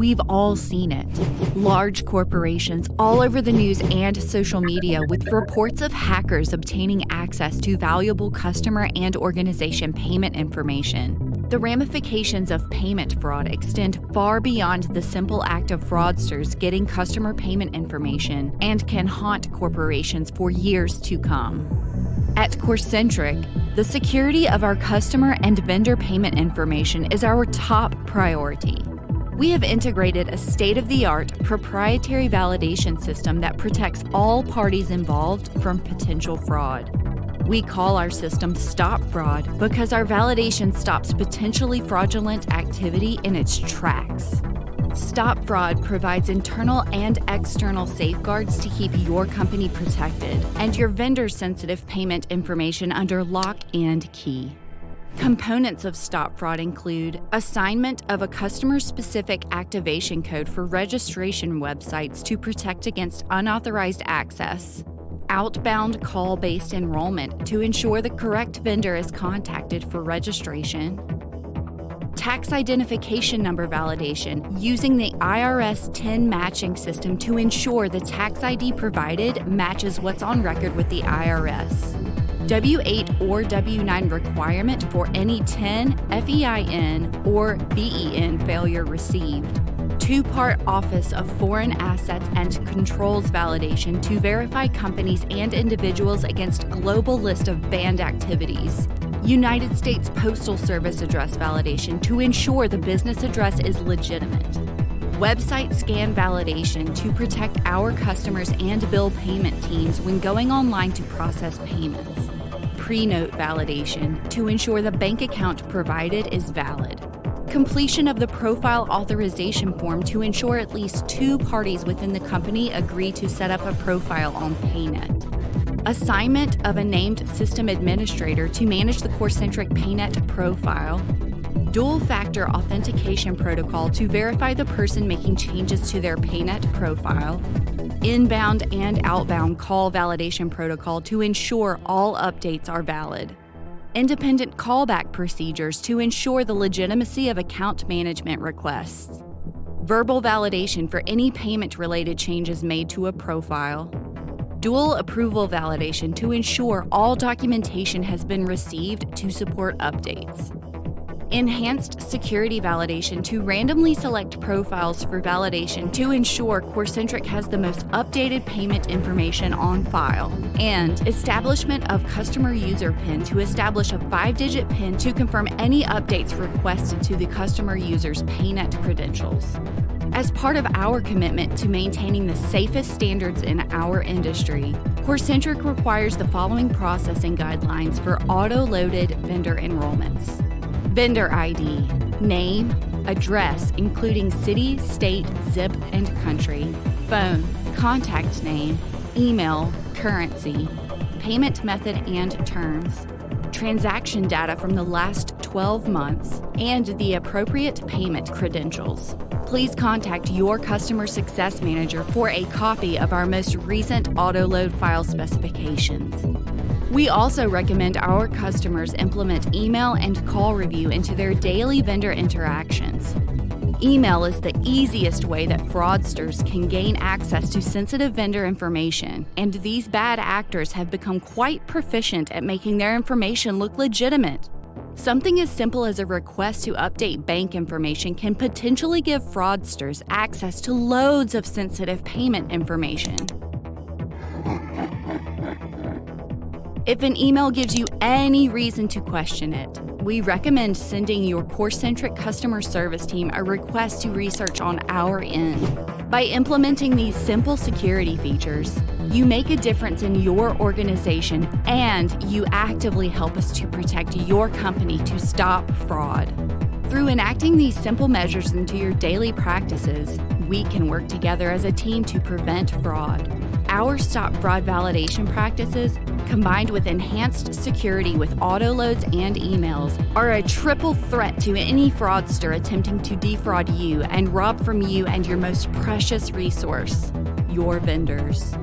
We've all seen it. Large corporations all over the news and social media with reports of hackers obtaining access to valuable customer and organization payment information. The ramifications of payment fraud extend far beyond the simple act of fraudsters getting customer payment information and can haunt corporations for years to come. At Corcentric, the security of our customer and vendor payment information is our top priority. We have integrated a state-of-the-art proprietary validation system that protects all parties involved from potential fraud. We call our system StopFraud because our validation stops potentially fraudulent activity in its tracks. StopFraud provides internal and external safeguards to keep your company protected and your vendor's sensitive payment information under lock and key. Components of StopFraud include assignment of a customer-specific activation code for registration websites to protect against unauthorized access, outbound call-based enrollment to ensure the correct vendor is contacted for registration, tax identification number validation using the IRS 10 matching system to ensure the tax ID provided matches what's on record with the IRS, W-8 or W-9 requirement for any 10 FEIN or BEN failure received, two-part Office of Foreign Assets and Controls validation to verify companies and individuals against global list of banned activities, United States Postal Service address validation to ensure the business address is legitimate, website scan validation to protect our customers and bill payment teams when going online to process payments, pre-note validation to ensure the bank account provided is valid, completion of the profile authorization form to ensure at least two parties within the company agree to set up a profile on PayNet, assignment of a named system administrator to manage the Corcentric PayNet profile, dual-factor authentication protocol to verify the person making changes to their PayNet profile, inbound and outbound call validation protocol to ensure all updates are valid, independent callback procedures to ensure the legitimacy of account management requests, verbal validation for any payment-related changes made to a profile, dual approval validation to ensure all documentation has been received to support updates, enhanced security validation to randomly select profiles for validation to ensure Corcentric has the most updated payment information on file, and establishment of customer user PIN to establish a 5-digit PIN to confirm any updates requested to the customer user's PayNet credentials. As part of our commitment to maintaining the safest standards in our industry, Corcentric requires the following processing guidelines for auto-loaded vendor enrollments. Vendor ID, name, address including city, state, zip, and country, phone, contact name, email, currency, payment method and terms, transaction data from the last 12 months, and the appropriate payment credentials. Please contact your customer success manager for a copy of our most recent auto-load file specifications. We also recommend our customers implement email and call review into their daily vendor interactions. Email is the easiest way that fraudsters can gain access to sensitive vendor information, and these bad actors have become quite proficient at making their information look legitimate. Something as simple as a request to update bank information can potentially give fraudsters access to loads of sensitive payment information. If an email gives you any reason to question it, we recommend sending your Corcentric customer service team a request to research on our end. By implementing these simple security features, you make a difference in your organization and you actively help us to protect your company to stop fraud. Through enacting these simple measures into your daily practices, we can work together as a team to prevent fraud. Our StopFraud validation practices, combined with enhanced security with auto-loads and emails, are a triple threat to any fraudster attempting to defraud you and rob from you and your most precious resource, your vendors.